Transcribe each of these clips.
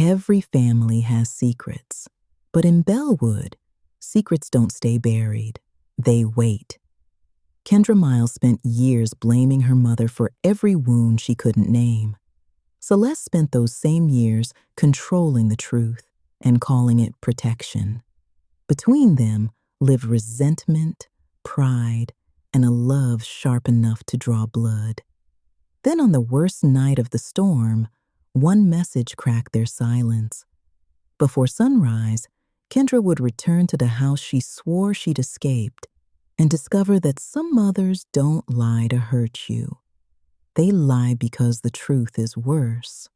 Every family has secrets, but in Bellwood, secrets don't stay buried. They wait. Kendra Miles spent years blaming her mother for every wound she couldn't name. Celeste spent those same years controlling the truth and calling it protection. Between them lived resentment, pride, and a love sharp enough to draw blood. Then on the worst night of the storm, one message cracked their silence. Before sunrise, Kendra would return to the house she swore she'd escaped and discover that some mothers don't lie to hurt you. They lie because the truth is worse.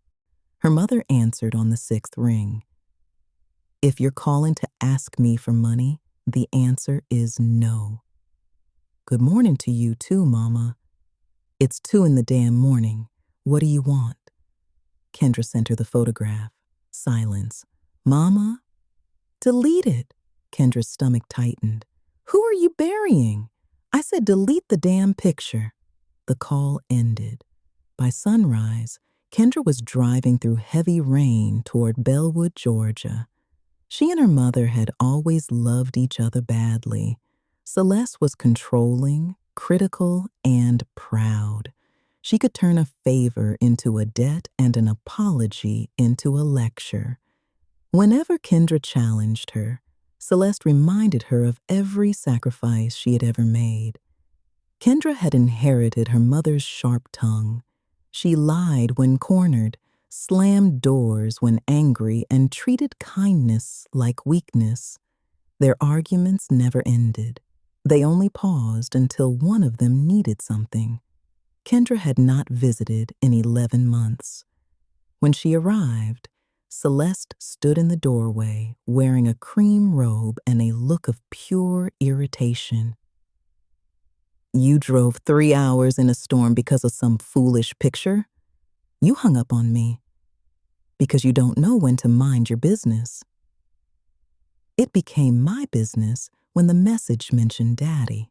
Her mother answered on the sixth ring. If you're calling to ask me for money, the answer is no. Good morning to you too, Mama. It's 2 in the damn morning. What do you want? Kendra sent her the photograph. Silence. Mama? Delete it. Kendra's stomach tightened. Who are you burying? I said delete the damn picture. The call ended. By sunrise, Kendra was driving through heavy rain toward Bellwood, Georgia. She and her mother had always loved each other badly. Celeste was controlling, critical, and proud. She could turn a favor into a debt and an apology into a lecture. Whenever Kendra challenged her, Celeste reminded her of every sacrifice she had ever made. Kendra had inherited her mother's sharp tongue. She lied when cornered, slammed doors when angry, and treated kindness like weakness. Their arguments never ended. They only paused until one of them needed something. Kendra had not visited in 11 months. When she arrived, Celeste stood in the doorway wearing a cream robe and a look of pure irritation. You drove 3 hours in a storm because of some foolish picture? You hung up on me because you don't know when to mind your business. It became my business when the message mentioned Daddy.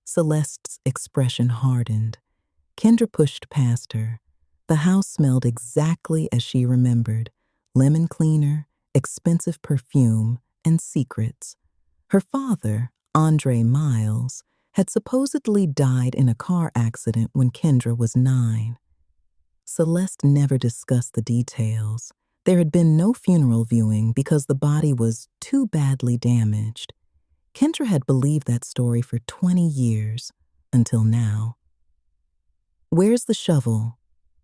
Celeste's expression hardened. Kendra pushed past her. The house smelled exactly as she remembered: lemon cleaner, expensive perfume, and secrets. Her father, Andre Miles, had supposedly died in a car accident when Kendra was 9. Celeste never discussed the details. There had been no funeral viewing because the body was too badly damaged. Kendra had believed that story for 20 years, until now. Where's the shovel?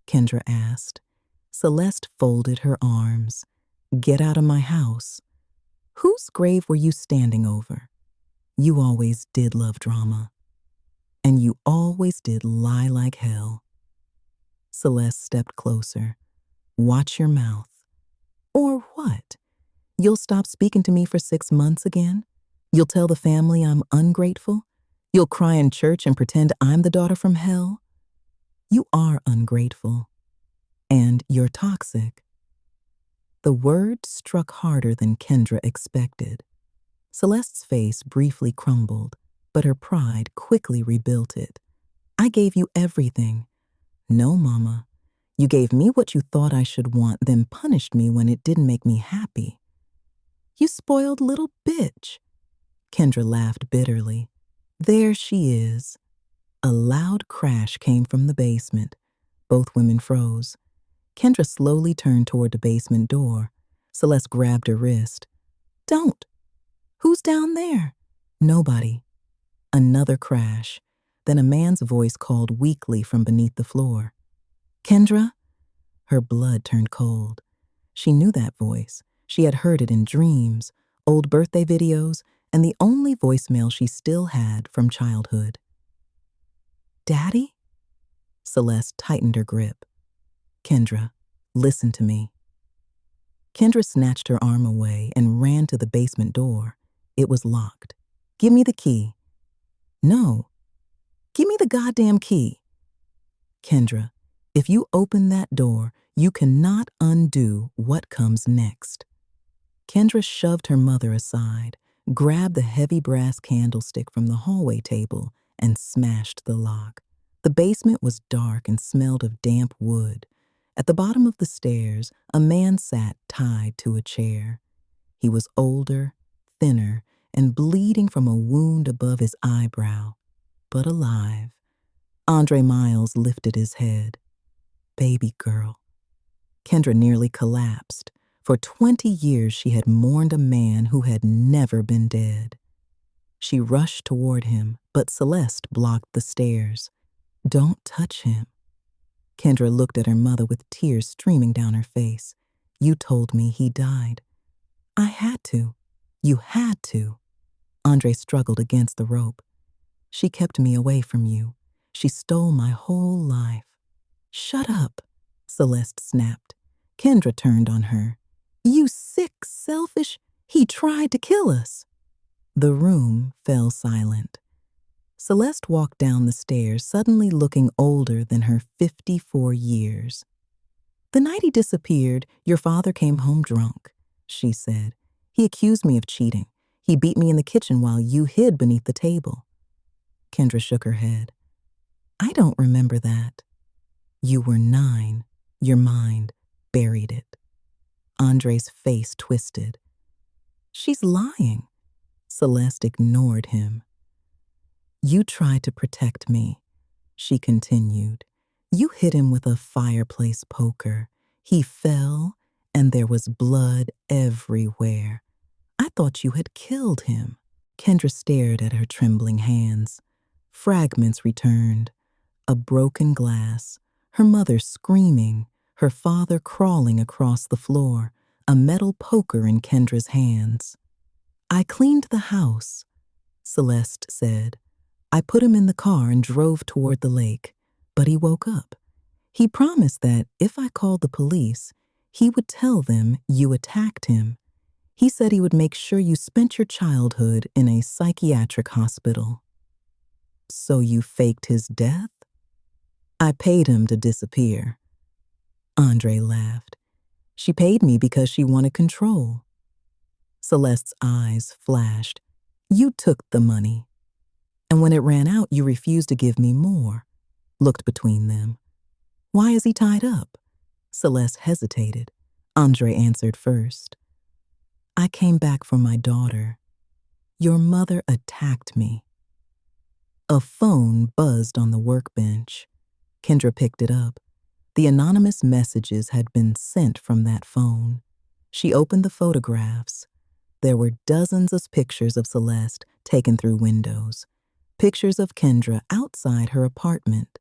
Kendra asked. Celeste folded her arms. Get out of my house. Whose grave were you standing over? You always did love drama. And you always did lie like hell. Celeste stepped closer. Watch your mouth. Or what? You'll stop speaking to me for 6 months again? You'll tell the family I'm ungrateful? You'll cry in church and pretend I'm the daughter from hell? You are ungrateful. And you're toxic. The word struck harder than Kendra expected. Celeste's face briefly crumbled, but her pride quickly rebuilt it. I gave you everything. No, Mama. You gave me what you thought I should want, then punished me when it didn't make me happy. You spoiled little bitch. Kendra laughed bitterly. There she is. A loud crash came from the basement. Both women froze. Kendra slowly turned toward the basement door. Celeste grabbed her wrist. Don't. Who's down there? Nobody. Another crash. Then a man's voice called weakly from beneath the floor. Kendra? Her blood turned cold. She knew that voice. She had heard it in dreams, old birthday videos, and the only voicemail she still had from childhood. Daddy? Celeste tightened her grip. Kendra, listen to me. Kendra snatched her arm away and ran to the basement door. It was locked. Give me the key. No. Give me the goddamn key. Kendra, if you open that door, you cannot undo what comes next. Kendra shoved her mother aside, grabbed the heavy brass candlestick from the hallway table, and smashed the lock. The basement was dark and smelled of damp wood. At the bottom of the stairs, a man sat tied to a chair. He was older, thinner, and bleeding from a wound above his eyebrow, but alive. Andre Miles lifted his head. Baby girl. Kendra nearly collapsed. For 20 years she had mourned a man who had never been dead. She rushed toward him, but Celeste blocked the stairs. Don't touch him. Kendra looked at her mother with tears streaming down her face. You told me he died. I had to. You had to. Andre struggled against the rope. She kept me away from you. She stole my whole life. Shut up, Celeste snapped. Kendra turned on her. You sick, selfish. He tried to kill us. The room fell silent. Celeste walked down the stairs, suddenly looking older than her 54 years. The night he disappeared, your father came home drunk, she said. He accused me of cheating. He beat me in the kitchen while you hid beneath the table. Kendra shook her head. I don't remember that. You were 9. Your mind buried it. Andre's face twisted. She's lying. Celeste ignored him. You tried to protect me, she continued. You hit him with a fireplace poker. He fell, and there was blood everywhere. I thought you had killed him. Kendra stared at her trembling hands. Fragments returned. A broken glass, her mother screaming, her father crawling across the floor, a metal poker in Kendra's hands. I cleaned the house, Celeste said. I put him in the car and drove toward the lake, but he woke up. He promised that if I called the police, he would tell them you attacked him. He said he would make sure you spent your childhood in a psychiatric hospital. So you faked his death? I paid him to disappear. Andre laughed. She paid me because she wanted control. Celeste's eyes flashed. You took the money. And when it ran out, you refused to give me more. Looked between them. Why is he tied up? Celeste hesitated. Andre answered first. I came back for my daughter. Your mother attacked me. A phone buzzed on the workbench. Kendra picked it up. The anonymous messages had been sent from that phone. She opened the photographs. There were dozens of pictures of Celeste taken through windows. Pictures of Kendra outside her apartment,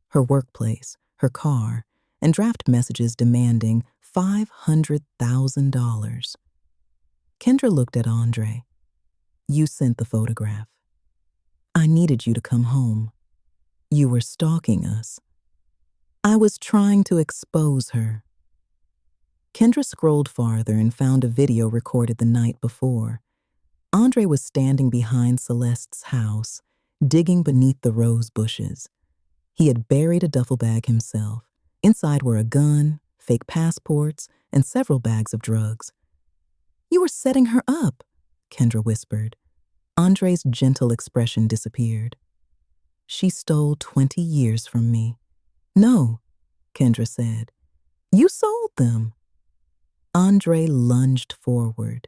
her workplace, her car, and draft messages demanding $500,000. Kendra looked at Andre. You sent the photograph. I needed you to come home. You were stalking us. I was trying to expose her. Kendra scrolled farther and found a video recorded the night before. Andre was standing behind Celeste's house, digging beneath the rose bushes. He had buried a duffel bag himself. Inside were a gun, fake passports, and several bags of drugs. You were setting her up, Kendra whispered. Andre's gentle expression disappeared. She stole 20 years from me. No, Kendra said. You sold them. Andre lunged forward.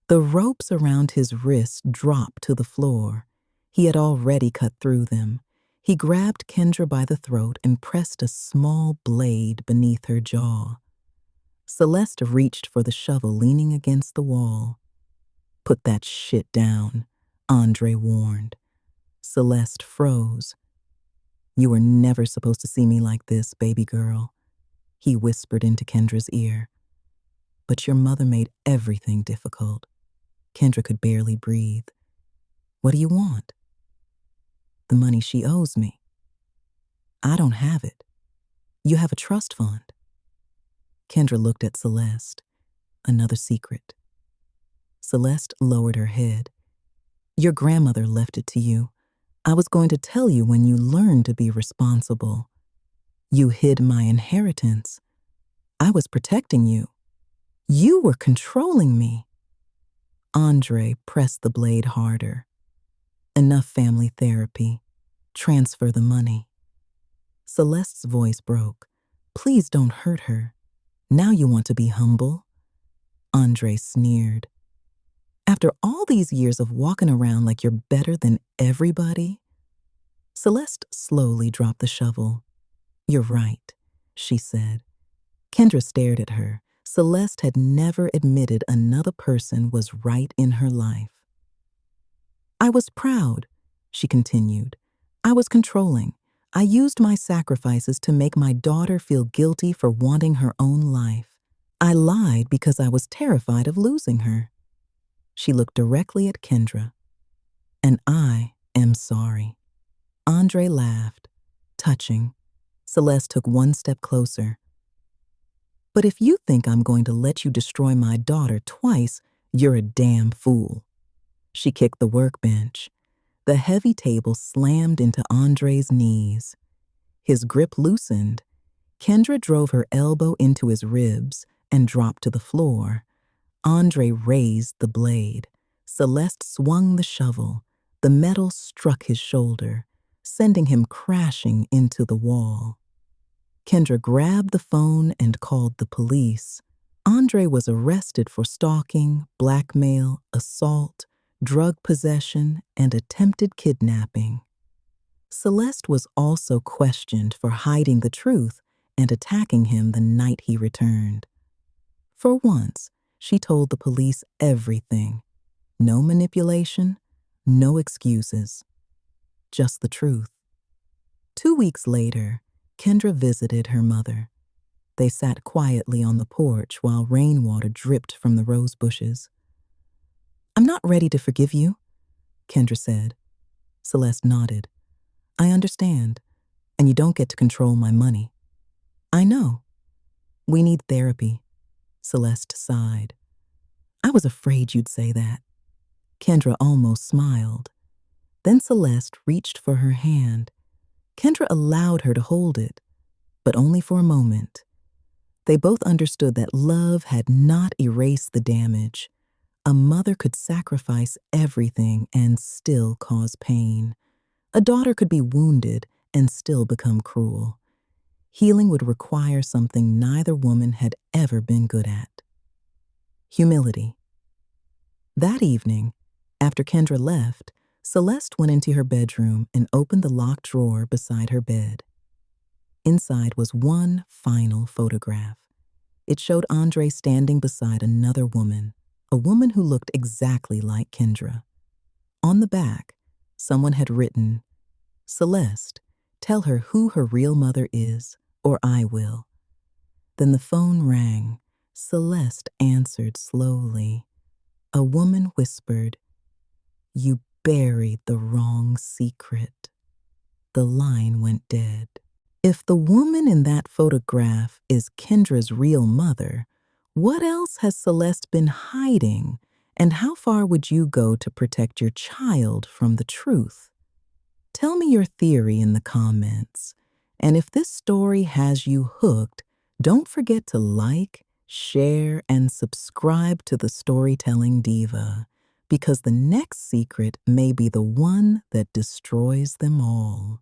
The ropes around his wrists dropped to the floor. He had already cut through them. He grabbed Kendra by the throat and pressed a small blade beneath her jaw. Celeste reached for the shovel leaning against the wall. Put that shit down, Andre warned. Celeste froze. You were never supposed to see me like this, baby girl, he whispered into Kendra's ear. But your mother made everything difficult. Kendra could barely breathe. What do you want? The money she owes me. I don't have it. You have a trust fund. Kendra looked at Celeste. Another secret. Celeste lowered her head. Your grandmother left it to you. I was going to tell you when you learned to be responsible. You hid my inheritance. I was protecting you. You were controlling me. Andre pressed the blade harder. Enough family therapy. Transfer the money. Celeste's voice broke. Please don't hurt her. Now you want to be humble? Andre sneered. After all these years of walking around like you're better than everybody? Celeste slowly dropped the shovel. You're right, she said. Kendra stared at her. Celeste had never admitted another person was right in her life. I was proud, she continued. I was controlling. I used my sacrifices to make my daughter feel guilty for wanting her own life. I lied because I was terrified of losing her. She looked directly at Kendra. And I am sorry. Andre laughed, touching. Celeste took one step closer. But if you think I'm going to let you destroy my daughter twice, you're a damn fool. She kicked the workbench. The heavy table slammed into Andre's knees. His grip loosened. Kendra drove her elbow into his ribs and dropped to the floor. Andre raised the blade. Celeste swung the shovel. The metal struck his shoulder, sending him crashing into the wall. Kendra grabbed the phone and called the police. Andre was arrested for stalking, blackmail, assault, drug possession, and attempted kidnapping. Celeste was also questioned for hiding the truth and attacking him the night he returned. For once, she told the police everything. No manipulation, no excuses. Just the truth. 2 weeks later, Kendra visited her mother. They sat quietly on the porch while rainwater dripped from the rose bushes. I'm not ready to forgive you, Kendra said. Celeste nodded. I understand, and you don't get to control my money. I know. We need therapy, Celeste sighed. I was afraid you'd say that. Kendra almost smiled. Then Celeste reached for her hand. Kendra allowed her to hold it, but only for a moment. They both understood that love had not erased the damage. A mother could sacrifice everything and still cause pain. A daughter could be wounded and still become cruel. Healing would require something neither woman had ever been good at. Humility. That evening, after Kendra left, Celeste went into her bedroom and opened the locked drawer beside her bed. Inside was one final photograph. It showed Andre standing beside another woman, a woman who looked exactly like Kendra. On the back, someone had written, Celeste, tell her who her real mother is, or I will. Then the phone rang. Celeste answered slowly. A woman whispered, You buried the wrong secret. The line went dead. If the woman in that photograph is Kendra's real mother, what else has Celeste been hiding? And how far would you go to protect your child from the truth? Tell me your theory in the comments. And if this story has you hooked, don't forget to like, share, and subscribe to the Storytelling Diva, because the next secret may be the one that destroys them all.